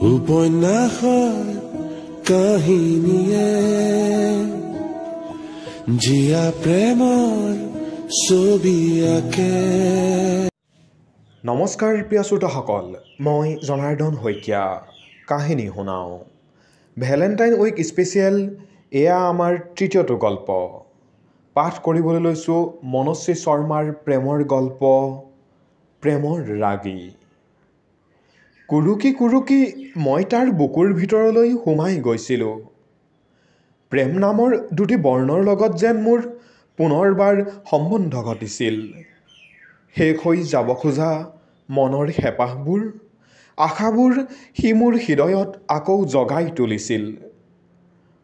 উপন্যাসৰ কাহিনীয়ে জিয়া প্ৰেমৰ ছবি আঁকে। নমস্কাৰ প্ৰিয় শ্ৰোতাসকল, মই জনাৰ্দন শইকীয়া কাহিনী শুনাওঁ। ভেলেণ্টাইন উইক স্পেচিয়েল, এয়া আমাৰ তৃতীয়টো গল্প। পাঠ কৰিবলৈ লৈছোঁ মনশ্ৰী শৰ্মাৰ প্ৰেমৰ গল্প প্ৰেমৰ ৰাগী। কুৰুকি কুৰুকি মই তাৰ বুকুৰ ভিতৰলৈ সোমাই গৈছিলোঁ। প্ৰেম নামৰ দুটি বৰ্ণৰ লগত যেন মোৰ পুনৰবাৰ সম্বন্ধ ঘটিছিল। শেষ হৈ যাব খোজা মনৰ হেঁপাহবোৰ, আশাবোৰ সি মোৰ হৃদয়ত আকৌ জগাই তুলিছিল।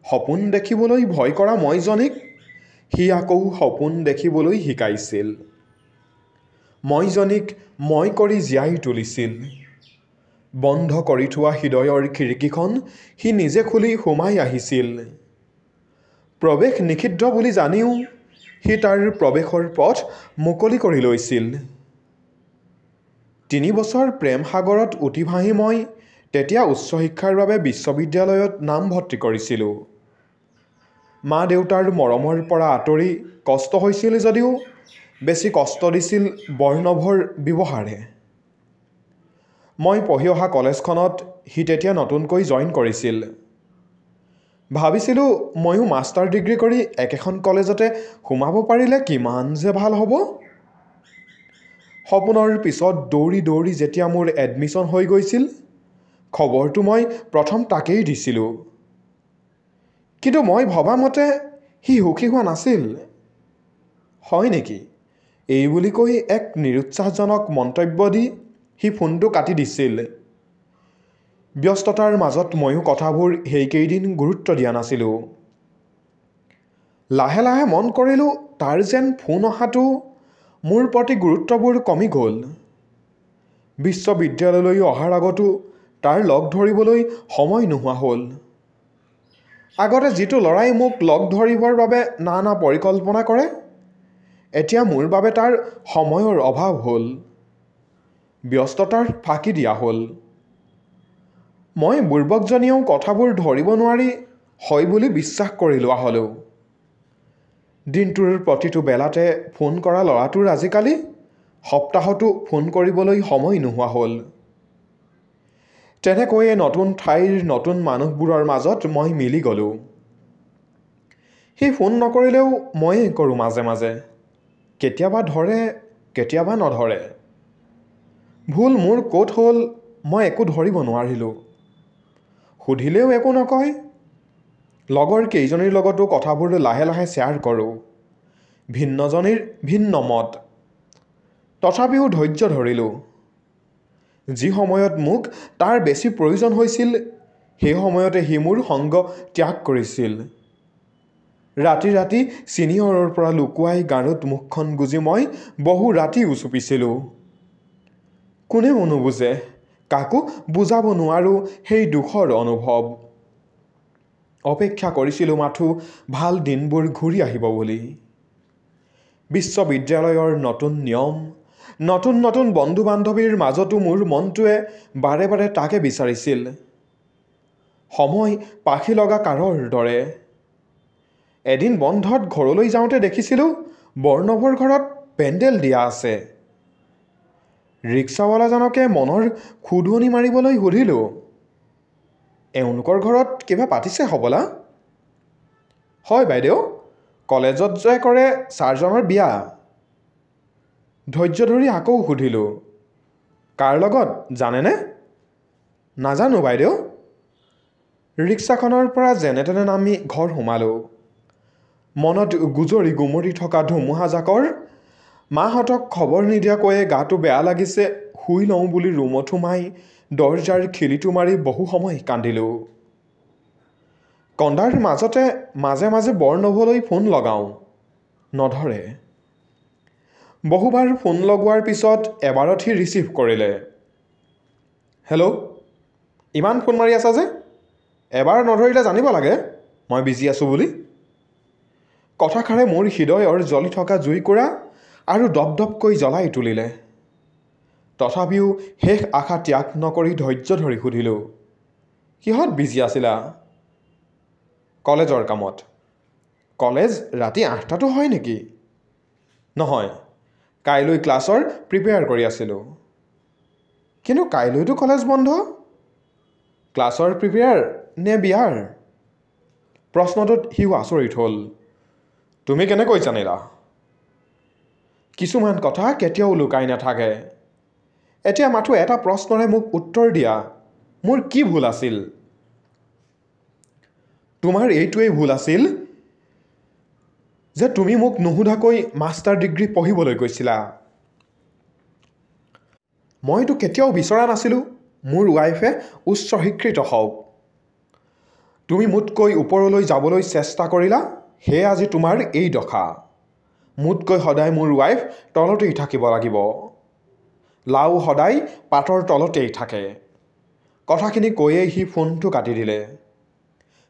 সপোন দেখিবলৈ ভয় কৰা মইজনীক সি আকৌ সপোন দেখিবলৈ শিকাইছিল। মইজনীক মই কৰি জীয়াই তুলিছিল। বন্ধ কৰি থোৱা হৃদয়ৰ খিৰিকীখন সি নিজে খুলি সোমাই আহিছিল। প্ৰৱেশ নিষিদ্ধ বুলি জানিও সি তাৰ প্ৰৱেশৰ পথ মুকলি কৰি লৈছিল। ৩ বছৰ প্ৰেম সাগৰত উটি ভাঁহি মই তেতিয়া উচ্চ শিক্ষাৰ বাবে বিশ্ববিদ্যালয়ত নামভৰ্তি কৰিছিলোঁ। মা দেউতাৰ মৰমৰ পৰা আঁতৰি কষ্ট হৈছিল যদিও বেছি কষ্ট দিছিল বৰ্ণভৰ ব্যৱহাৰে। মই পঢ়ি অহা কলেজখনত সি তেতিয়া নতুনকৈ জইন কৰিছিল। ভাবিছিলোঁ ময়ো মাষ্টাৰ ডিগ্ৰী কৰি একেখন কলেজতে সোমাব পাৰিলে কিমান যে ভাল হ'ব। সপোনৰ পিছত দৌৰি দৌৰি যেতিয়া মোৰ এডমিশ্যন হৈ গৈছিল, খবৰটো মই প্ৰথম তাকেই দিছিলোঁ। কিন্তু মই ভবামতে সি সুখী হোৱা নাছিল। হয় নেকি, এই বুলি কৈ এক নিৰুৎসাহজনক মন্তব্য দি সি ফোনটো কাটি দিছিল। ব্যস্ততাৰ মাজত ময়ো কথাবোৰ সেইকেইদিন গুৰুত্ব দিয়া নাছিলোঁ। লাহে লাহে মন কৰিলোঁ তাৰ যেন ফোন অহাটো মোৰ প্ৰতি গুৰুত্ববোৰ কমি গ'ল। বিশ্ববিদ্যালয়লৈ অহাৰ আগতো তাৰ লগ ধৰিবলৈ সময় নোহোৱা হ'ল। আগতে যিটো ল'ৰাই মোক লগ ধৰিবৰ বাবে নানা পৰিকল্পনা কৰে, এতিয়া মোৰ বাবে তাৰ সময়ৰ অভাৱ হ'ল। ব্যস্ততাৰ ফাঁকি দিয়া হ'ল। মই বুৰ্বকজনীয়েও কথাবোৰ ধৰিব নোৱাৰি হয় বুলি বিশ্বাস কৰি লোৱা হ'লোঁ। দিনটোৰ প্ৰতিটো বেলাতে ফোন কৰা ল'ৰাটোৰ আজিকালি সপ্তাহতো ফোন কৰিবলৈ সময় নোহোৱা হ'ল। তেনেকৈয়ে নতুন ঠাইৰ নতুন মানুহবোৰৰ মাজত মই মিলি গ'লোঁ। সি ফোন নকৰিলেও ময়েই কৰোঁ মাজে মাজে। কেতিয়াবা ধৰে, কেতিয়াবা নধৰে। ভুল মোৰ ক'ত হ'ল মই একো ধৰিব নোৱাৰিলোঁ। সুধিলেও একো নকয়। লগৰ কেইজনীৰ লগতো কথাবোৰ লাহে লাহে শ্বেয়াৰ কৰোঁ। ভিন্নজনীৰ ভিন্ন মত। তথাপিও ধৈৰ্য ধৰিলোঁ। যি সময়ত মোক তাৰ বেছি প্ৰয়োজন হৈছিল, সেই সময়তে সি মোৰ সংগ ত্যাগ কৰিছিল। ৰাতি ৰাতি ছিনিয়ৰৰ পৰা লুকুৱাই গাৰুত মুখখন গুজি মই বহু ৰাতি উচুপিছিলোঁ। কোনেও নুবুজে, কাকো বুজাব নোৱাৰোঁ সেই দুখৰ অনুভৱ। অপেক্ষা কৰিছিলোঁ মাথো ভাল দিনবোৰ ঘূৰি আহিব বুলি। বিশ্ববিদ্যালয়ৰ নতুন নিয়ম, নতুন নতুন বন্ধু বান্ধৱীৰ মাজতো মোৰ মনটোৱে বাৰে বাৰে তাকে বিচাৰিছিল। সময় পাখি লগা কাৰৰ দৰে। এদিন বন্ধত ঘৰলৈ যাওঁতে দেখিছিলোঁ বৰ্ণভৰ ঘৰত পেণ্ডেল দিয়া আছে। ৰিক্সাৱালাজনকে মনৰ খুদুৱনি মাৰিবলৈ সুধিলোঁ, এওঁলোকৰ ঘৰত কিবা পাতিছে হ'বলা? হয় বাইদেউ, কলেজত যে কৰে ছাৰজনৰ বিয়া। ধৈৰ্য ধৰি আকৌ সুধিলোঁ, কাৰ লগত জানেনে? নাজানো বাইদেউ। ৰিক্সাখনৰ পৰা যেনে তেনে নামি ঘৰ সোমালোঁ। মনত গুজৰি গুমৰি থকা ধুমুহাজাকৰ মাহঁতক খবৰ নিদিয়াকৈয়ে গাটো বেয়া লাগিছে শুই লওঁ বুলি ৰুমত সোমাই দৰজাৰ খিলিটো মাৰি বহু সময় কান্দিলোঁ। কন্দাৰ মাজতে মাজে মাজে বৰনভলৈ ফোন লগাওঁ, নধৰে। বহুবাৰ ফোন লগোৱাৰ পিছত এবাৰত সি ৰিচিভ কৰিলে। হেল্ল', ইমান ফোন মাৰি আছা যে? এবাৰ নধৰিলে জানিব লাগে মই বিজি আছোঁ বুলি। কথাষাৰে মোৰ হৃদয়ৰ জ্বলি থকা জুইকুৰা আৰু দপদপকৈ জ্বলাই তুলিলে। তথাপিও শেষ আশা ত্যাগ নকৰি ধৈৰ্য ধৰি সুধিলোঁ, কিহত বিজি আছিলা কলেজৰ কামত কলেজ ৰাতি 8টাতো হয় নেকি নহয় কাইলৈ ক্লাছৰ প্ৰিপেয়াৰ কৰি আছিলোঁ কিন্তু কাইলৈতো কলেজ বন্ধ ক্লাছৰ প্ৰিপেয়াৰ নে বিয়াৰ প্ৰশ্নটোত হিও আচৰিত হ'ল তুমি কেনেকৈ জানিলা কিছুমান কথা কেতিয়াও লুকাই নাথাকে এতিয়া মাথো এটা প্ৰশ্নৰে মোক উত্তৰ দিয়া মোৰ কি ভুল আছিল তোমাৰ এইটোৱেই ভুল আছিল যে তুমি মোক নুসুধাকৈ মাষ্টাৰ ডিগ্ৰী পঢ়িবলৈ গৈছিলা মইতো কেতিয়াও বিচৰা নাছিলোঁ মোৰ ৱাইফে উচ্চ শিক্ষিত হওক তুমি মোতকৈ ওপৰলৈ যাবলৈ চেষ্টা কৰিলা হে আজি তোমাৰ এই দশা মোতকৈ সদায় মোৰ ৱাইফ তলতেই থাকিব লাগিব লাও সদায় পাতৰ তলতেই থাকে কথাখিনি কৈয়ে সি ফোনটো কাটি দিলে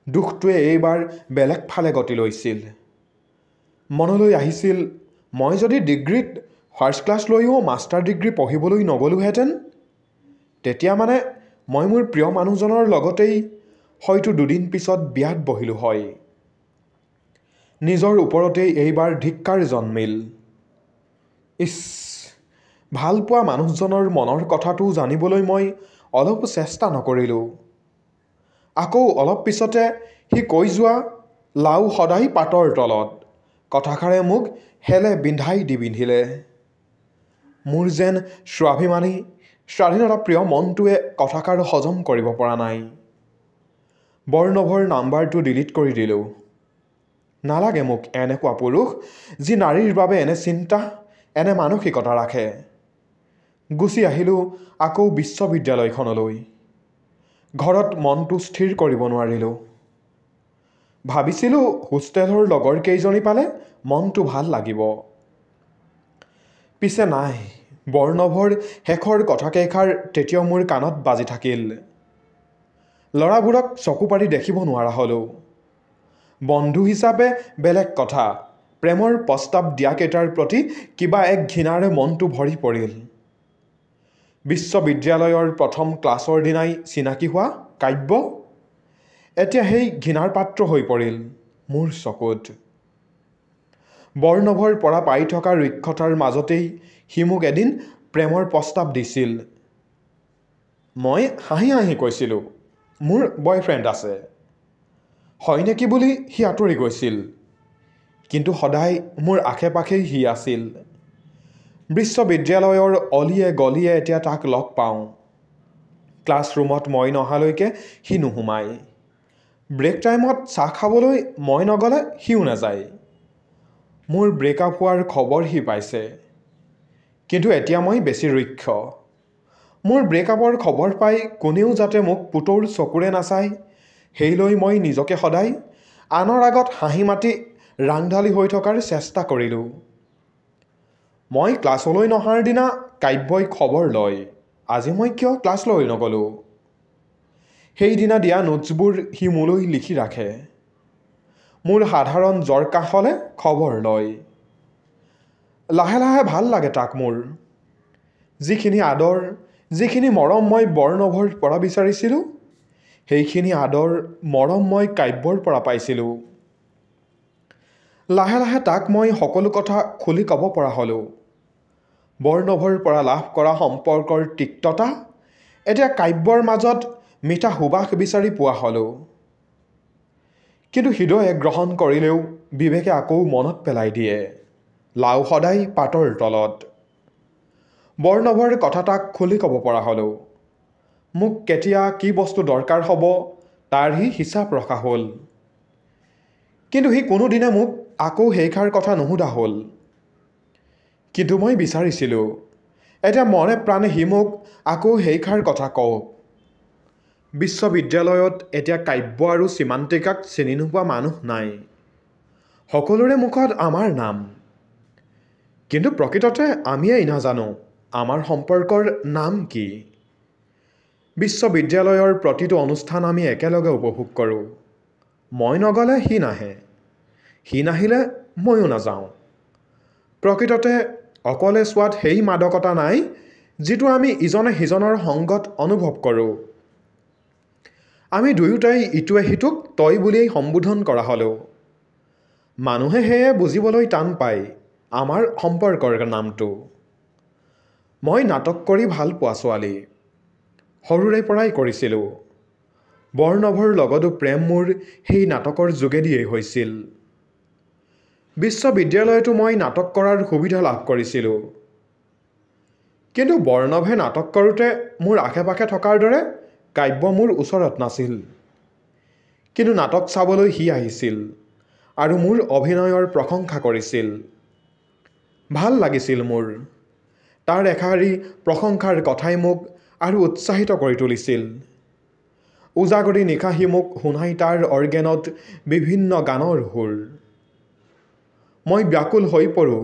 দুখটোৱে এইবাৰ বেলেগ ফালে গতি লৈছিল মনলৈ আহিছিল মই যদি ডিগ্ৰীত ফাৰ্ষ্ট ক্লাছ লৈও মাষ্টাৰ ডিগ্ৰী পঢ়িবলৈ নগ'লোহেঁতেন তেতিয়া মানে মই মোৰ প্ৰিয় মানুহজনৰ লগতেই হয়তো দুদিন পিছত বিয়াত বহিলোঁ হয় নিজৰ ওপৰতেই এইবাৰ ধিক্কাৰ জন্মিল ইছ ভাল পোৱা মানুহজনৰ মনৰ কথাটো জানিবলৈ মই অলপ চেষ্টা নকৰিলোঁ আকৌ অলপ পিছতে সি কৈ যোৱা লাও সদায় পাতৰ তলত কথাষাৰে মোক হেলে বিন্ধাই দি পিন্ধিলে মোৰ যেন স্বাভিমানী স্বাধীনতা প্ৰিয় মনটোৱে কথাষাৰ হজম কৰিব পৰা নাই বৰ্ণভৰ নাম্বাৰটো ডিলিট কৰি দিলোঁ নালাগে মোক এনেকুৱা পুৰুষ যি নাৰীৰ বাবে এনে চিন্তা এনে মানসিকতা ৰাখে গুচি আহিলোঁ আকৌ বিশ্ববিদ্যালয়খনলৈ ঘৰত মনটো স্থিৰ কৰিব নোৱাৰিলোঁ ভাবিছিলোঁ হোষ্টেলৰ লগৰ কেইজনী পালে মনটো ভাল লাগিব পিছে নাই বৰ্ণভৰ শেষৰ কথাকেইষাৰ তেতিয়াও মোৰ কাণত বাজি থাকিল ল'ৰাবোৰক চকু পাৰি দেখিব নোৱাৰা হ'লোঁ বন্ধু হিচাপে বেলেগ কথা প্ৰেমৰ প্ৰস্তাৱ দিয়াকেইটাৰ প্ৰতি কিবা এক ঘৃণাৰে মনটো ভৰি পৰিল বিশ্ববিদ্যালয়ৰ প্ৰথম ক্লাছৰ দিনাই চিনাকি হোৱা কাব্য এতিয়া সেই ঘৃণাৰ পাত্ৰ হৈ পৰিল মোৰ চকুত বৰ্ণভৰ পৰা পাই থকা ৰুক্ষতাৰ মাজতেই সি মোক এদিন প্ৰেমৰ প্ৰস্তাৱ দিছিল মই হাঁহি হাঁহি কৈছিলোঁ মোৰ বয়ফ্ৰেণ্ড আছে হয় নেকি বুলি সি আঁতৰি গৈছিল কিন্তু সদায় মোৰ আশে পাশেই সি আছিল বিশ্ববিদ্যালয়ৰ অলিয়ে গলিয়ে এতিয়া তাক লগ পাওঁ ক্লাছৰুমত মই নহালৈকে সি নোসোমায় ব্ৰেক টাইমত চাহ খাবলৈ মই নগ'লে সিও নাযায় মোৰ ব্ৰেকআপ হোৱাৰ খবৰ সি পাইছে কিন্তু এতিয়া মই বেছি ৰুক্ষ মোৰ ব্ৰেকআপৰ খবৰ পাই কোনেও যাতে মোক পুতৰ চকুৰে নাচায় সেইলৈ মই নিজকে সদায় আনৰ আগত হাঁহি মাতি ৰাংঢালী হৈ থকাৰ চেষ্টা কৰিলোঁ মই ক্লাছলৈ নহাৰ দিনা কাব্যই খবৰ লয় আজি মই কিয় ক্লাছলৈ নগ'লোঁ সেইদিনা দিয়া নোটছবোৰ সি মোলৈ লিখি ৰাখে মোৰ সাধাৰণ জ্বৰ কাহ হ'লে খবৰ লয় লাহে লাহে ভাল লাগে তাক মোৰ যিখিনি আদৰ যিখিনি মৰম মই বৰ্ণভৰ পৰা বিচাৰিছিলোঁ সেইখিনি আদৰ মৰম মই কাব্যৰ পৰা পাইছিলোঁ লাহে লাহে তাক মই সকলো কথা খুলি ক'ব পৰা হ'লোঁ বৰ্ণভৰ পৰা লাভ কৰা সম্পৰ্কৰ তিক্ততা এতিয়া কাব্যৰ মাজত মিঠা সুবাস বিচাৰি পোৱা হ'লোঁ কিন্তু হৃদয়ে গ্ৰহণ কৰিলেও বিবেকে আকৌ মনত পেলাই দিয়ে লাও সদায় পাতৰ তলত বৰ্ণভৰ কথা তাক খুলি ক'ব পৰা হ'লোঁ মোক কেতিয়া কি বস্তু দৰকাৰ হ'ব তাৰ সি হিচাপ ৰখা হ'ল কিন্তু সি কোনোদিনে মোক আকৌ সেইষাৰ কথা নুসুধা হ'ল কিন্তু মই বিচাৰিছিলোঁ এতিয়া মনে প্ৰাণে সি মোক আকৌ সেইষাৰ কথা কওক বিশ্ববিদ্যালয়ত এতিয়া কাব্য আৰু সীমান্তিকাক চিনি নোপোৱা মানুহ নাই সকলোৰে মুখত আমাৰ নাম কিন্তু প্ৰকৃততে আমিয়েই নাজানো আমাৰ সম্পৰ্কৰ নাম কি বিশ্ববিদ্যালয়ৰ প্ৰতিটো অনুষ্ঠান আমি একেলগে উপভোগ কৰোঁ মই নগ'লে সি নাহে সি নাহিলে ময়ো নাযাওঁ প্ৰকৃততে অকলে চোৱাত সেই মাদকতা নাই যিটো আমি ইজনে সিজনৰ সংগত অনুভৱ কৰোঁ আমি দুয়োটাই ইটোৱে সিটোক তই বুলিয়েই সম্বোধন কৰা হ'লেও মানুহে সেয়ে বুজিবলৈ টান পায় আমাৰ সম্পৰ্কৰ নামটো। মই নাটক কৰি ভাল পোৱা ছোৱালী, সৰুৰে পৰাই কৰিছিলোঁ। বৰ্ণভৰ লগতো প্ৰেম মোৰ সেই নাটকৰ যোগেদিয়েই হৈছিল। বিশ্ববিদ্যালয়তো মই নাটক কৰাৰ সুবিধা লাভ কৰিছিলোঁ। কিন্তু বৰ্ণভে নাটক কৰোঁতে মোৰ আশে পাশে থকাৰ দৰে কাব্য মোৰ ওচৰত নাছিল। কিন্তু নাটক চাবলৈ সি আহিছিল আৰু মোৰ অভিনয়ৰ প্ৰশংসা কৰিছিল। ভাল লাগিছিল মোৰ। তাৰ এষাৰি প্ৰশংসাৰ কথাই মোক আৰু উৎসাহিত কৰি তুলিছিল। উজাগৰি নিশা সি মোক শুনাই তাৰ অৰ্গেনত বিভিন্ন গানৰ সুৰ। মই ব্যাকুল হৈ পৰোঁ,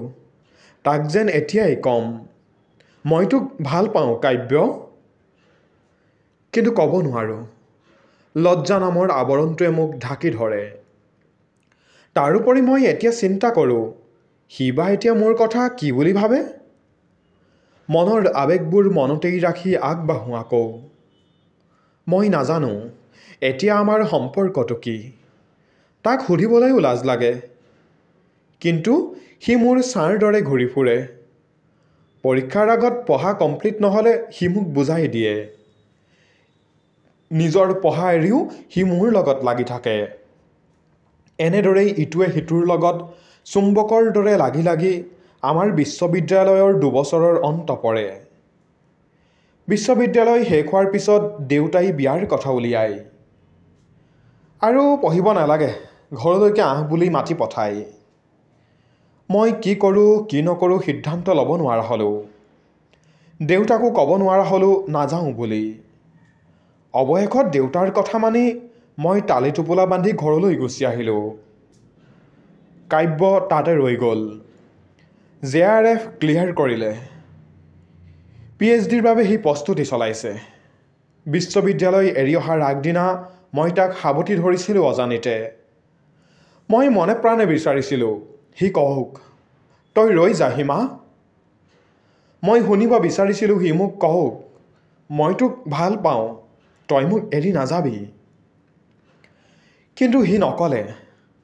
তাক যেন এতিয়াই কম, মই তোক ভাল পাওঁ কাব্য। কিন্তু ক'ব নোৱাৰোঁ। লজ্জা নামৰ আৱৰণটোৱে মোক ঢাকি ধৰে। তাৰোপৰি মই এতিয়া চিন্তা কৰোঁ, সি বা এতিয়া মোৰ কথা কি বুলি ভাবে? মনৰ আৱেগবোৰ মনতেই ৰাখি আগবাঢ়োঁ আকৌ। মই নাজানো এতিয়া আমাৰ সম্পৰ্কটো কি। তাক সুধিবলৈও লাজ লাগে। কিন্তু সি মোৰ ছাৰ দৰে ঘূৰি ফুৰে। পৰীক্ষাৰ আগত পঢ়া কমপ্লিট নহ'লে সি মোক বুজাই দিয়ে। নিজৰ পঢ়া এৰিও সি মোৰ লগত লাগি থাকে। এনেদৰেই ইটোৱে সিটোৰ লগত চুম্বকৰ দৰে লাগি লাগি আমাৰ বিশ্ববিদ্যালয়ৰ 2 বছৰৰ অন্ত পৰে। বিশ্ববিদ্যালয় শেষ হোৱাৰ পিছত দেউতাই বিয়াৰ কথা উলিয়ায়। আৰু পঢ়িব নালাগে, ঘৰলৈকে আহ বুলি মাতি পঠায়। মই কি কৰোঁ কি নকৰোঁ সিদ্ধান্ত ল'ব নোৱাৰা হ'লোঁ। দেউতাকো ক'ব নোৱাৰা হ'লোঁ নাযাওঁ বুলি। অৱশেষত দেউতাৰ কথা মানি মই টালি টোপোলা বান্ধি ঘৰলৈ গুচি আহিলোঁ। কাব্য তাতে ৰৈ গ'ল। JRF ক্লিয়াৰ কৰিলে। PhDৰ বাবে সি প্ৰস্তুতি চলাইছে। বিশ্ববিদ্যালয় এৰি অহাৰ আগদিনা মই তাক সাৱটি ধৰিছিলোঁ অজানিতে। মই মনে প্ৰাণে বিচাৰিছিলোঁ সি কওক, তই ৰৈ যা হিমা। মই শুনিব বিচাৰিছিলোঁ সি মোক কওক, মই তোক ভাল পাওঁ, তই মোক এৰি নাযাবি। কিন্তু সি নক'লে।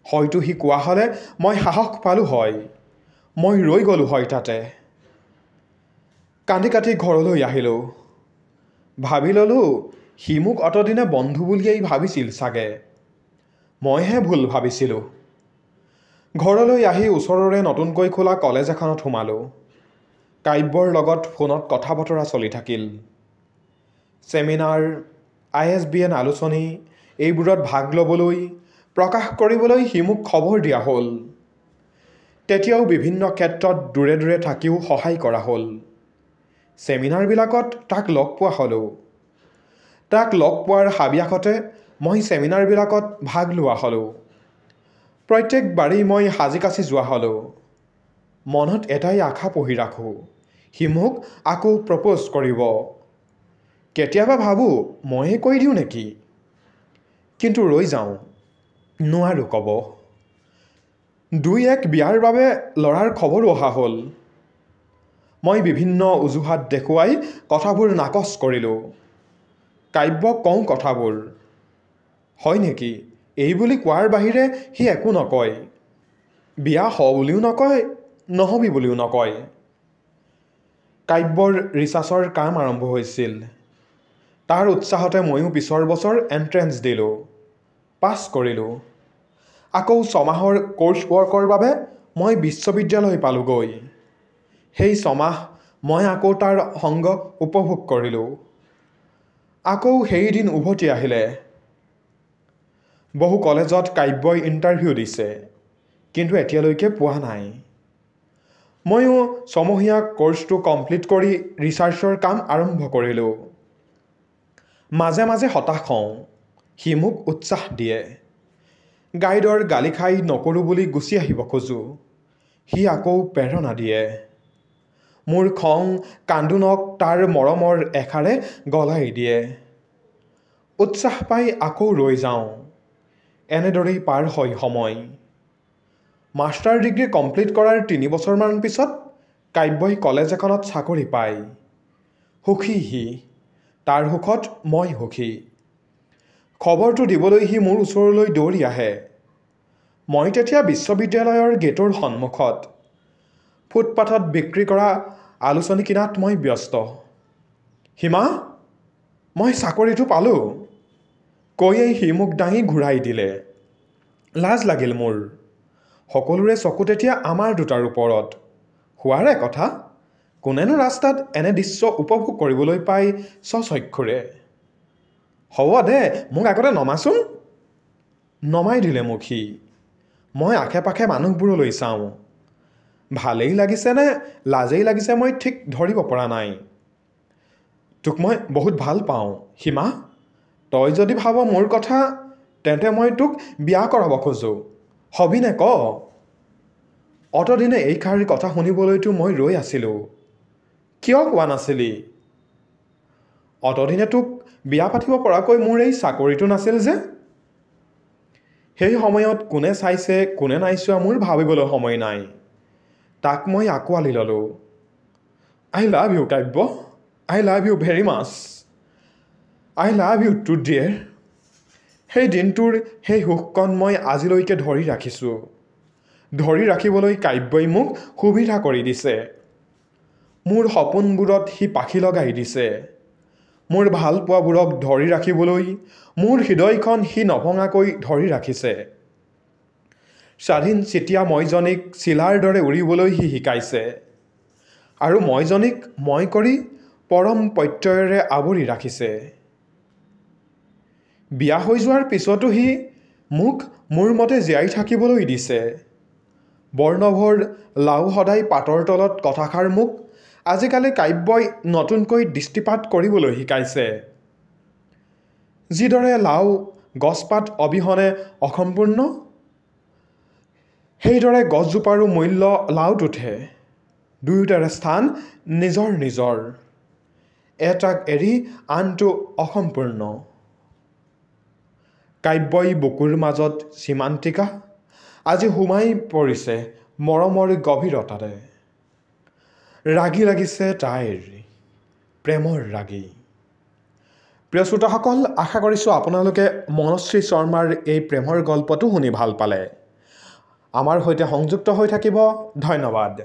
হয়তো সি কোৱা হ'লে মই সাহস পালোঁ হয়। মই ৰৈ গ'লোঁ হয় তাতে। কান্দি কাটি ঘৰলৈ আহিলোঁ। ভাবি ল'লোঁ সি মোক অতদিনে বন্ধু বুলিয়েই ভাবিছিল চাগে। মইহে ভুল ভাবিছিলোঁ। ঘৰলৈ আহি ওচৰৰে নতুনকৈ খোলা কলেজ এখনত সোমালোঁ। কাব্যৰ লগত ফোনত কথা বতৰা চলি থাকিল। ছেমিনাৰ, ISBN আলোচনী এইবোৰত ভাগ ল'বলৈ, প্ৰকাশ কৰিবলৈ সি মোক খবৰ দিয়া হ'ল। তেতিয়াও বিভিন্ন ক্ষেত্ৰত দূৰে দূৰে থাকিও সহায় কৰা হ'ল। ছেমিনাৰবিলাকত তাক লগ পোৱা হ'লোঁ। তাক লগ পোৱাৰ হাবিয়াসতে মই ছেমিনাৰবিলাকত ভাগ লোৱা হ'লোঁ। প্ৰত্যেকবাৰেই মই সাজি কাচি যোৱা হ'লোঁ। মনত এটাই আশা পুহি ৰাখোঁ, সি মোক আকৌ প্ৰপ'জ কৰিব। কেতিয়াবা ভাবোঁ ময়ে কৈ দিওঁ নেকি। কিন্তু ৰৈ যাওঁ, নোৱাৰোঁ ক'ব। 2-1 বিয়াৰ বাবে ল'ৰাৰ খবৰো অহা হ'ল। মই বিভিন্ন অজুহাত দেখুৱাই কথাবোৰ নাকচ কৰিলোঁ। কাব্যক কওঁ কথাবোৰ। হয় নেকি, এই বুলি কোৱাৰ বাহিৰে সি একো নকয়। বিয়া হ বুলিও নকয়, নহবি বুলিও নকয়। কাব্যৰ ৰিচাৰ্চৰ কাম আৰম্ভ হৈছিল। তাৰ উৎসাহতে ময়ো পিছৰ বছৰ এণ্ট্ৰেঞ্চ দিলোঁ। পাছ কৰিলোঁ। আকৌ 6 মাহৰ কোৰ্ছ ৱৰ্কৰ বাবে মই বিশ্ববিদ্যালয় পালোঁগৈ। সেই 6 মাহ মই আকৌ তাৰ সংগ উপভোগ কৰিলোঁ। আকৌ সেইদিন উভতি আহিলে। বহু কলেজত কাব্যই ইণ্টাৰভিউ দিছে, কিন্তু এতিয়ালৈকে পোৱা নাই। ময়ো 6 মহীয়া কোৰ্ছটো কমপ্লিট কৰি ৰিচাৰ্চৰ কাম আৰম্ভ কৰিলোঁ। মাজে মাজে হতাশ হওঁ, সি মোক উৎসাহ দিয়ে। গাইডৰ গালি খাই নকৰোঁ বুলি গুচি আহিব খোজোঁ, সি আকৌ প্ৰেৰণা দিয়ে। মোৰ খং কান্দোনক তাৰ মৰমৰ এষাৰে গলাই দিয়ে। উৎসাহ পাই আকৌ ৰৈ যাওঁ। এনেদৰেই পাৰ হয় সময়। মাষ্টাৰ ডিগ্ৰী কমপ্লিট কৰাৰ 3 বছৰমান পিছত কাব্যই কলেজ এখনত চাকৰি পায়। সুখী সি। তাৰ সুখত মই সুখী। খবৰটো দিবলৈ সি মোৰ ওচৰলৈ দৌৰি আহে। মই তেতিয়া বিশ্ববিদ্যালয়ৰ গেটৰ সন্মুখত ফুটপাথত বিক্ৰী কৰা আলোচনী কিনাত মই ব্যস্ত। হিমা, মই চাকৰিটো পালোঁ, কৈয়েই সি মোক দাঙি ঘূৰাই দিলে। লাজ লাগিল মোৰ। সকলোৰে চকু তেতিয়া আমাৰ দুটাৰ ওপৰত। হোৱাৰে কথা, কোনেনো ৰাস্তাত এনে দৃশ্য উপভোগ কৰিবলৈ পাই স্বচক্ষুৰে। হ'ব দে, মোক আগতে নমাচোন। নমাই দিলে মোক সি। মই আশে পাশে মানুহবোৰলৈ চাওঁ। ভালেই লাগিছে নে লাজেই লাগিছে মই ঠিক ধৰিব পৰা নাই। তোক মই বহুত ভাল পাওঁ হিমা। তই যদি ভাব মোৰ কথা, তেন্তে মই তোক বিয়া কৰাব খোজোঁ। হবিনে ক? অতদিনে এইষাৰ কথা শুনিবলৈতো মই ৰৈ আছিলোঁ। কিয় কোৱা নাছিলি? অতদিনে তোক বিয়া পাতিব পৰাকৈ মোৰ এই চাকৰিটো নাছিল যে। সেই সময়ত কোনে চাইছে কোনে নাই চোৱা মোৰ ভাবিবলৈ সময় নাই। তাক মই আঁকোৱালি ল'লোঁ। আই love you Kavya, I love you very much, I love you too dear. সেই দিনটোৰ সেই সুখকণ মই আজিলৈকে ধৰি ৰাখিছোঁ। ধৰি ৰাখিবলৈ কাব্যই মোক সুবিধা কৰি দিছে। মোৰ সপোনবোৰত সি পাখি লগাই দিছে। মোৰ ভালপোৱাবোৰক ধৰি ৰাখিবলৈ মোৰ হৃদয়খন সি নভঙাকৈ ধৰি ৰাখিছে। স্বাধীন চিতীয়া মইজনীক চিলাৰ দৰে উৰিবলৈ সি শিকাইছে। আৰু মইজনীক মই কৰি পৰম প্ৰত্যয়েৰে আৱৰি ৰাখিছে। বিয়া হৈ যোৱাৰ পিছতো সি মোক মোৰ মতে জীয়াই থাকিবলৈ দিছে। বৰ্ণভৰ লাও সদায় পাতৰ তলত কথাষাৰ মোক আজিকালি কাব্যই নতুনকৈ দৃষ্টিপাত কৰিবলৈ শিকাইছে। যিদৰে লাও গছপাত অবিহনে অসম্পূৰ্ণ, সেইদৰে গছজোপাৰো মূল্য লাওটোতহে। দুয়োটাৰে স্থান নিজৰ নিজৰ, এটাক এৰি আনটো অসম্পূৰ্ণ। কাব্যই বুকুৰ মাজত সীমান্তিকা আজি সোমাই পৰিছে মৰমৰ গভীৰতাৰে। ৰাগী লাগিছে তাইৰ, প্ৰেমৰ ৰাগী। প্ৰিয় শ্ৰোতাসকল, আশা কৰিছোঁ আপোনালোকে মনশ্ৰী শৰ্মাৰ এই প্ৰেমৰ গল্পটো শুনি ভাল পালে। আমাৰ সৈতে সংযুক্ত হৈ থাকিব। ধন্যবাদ।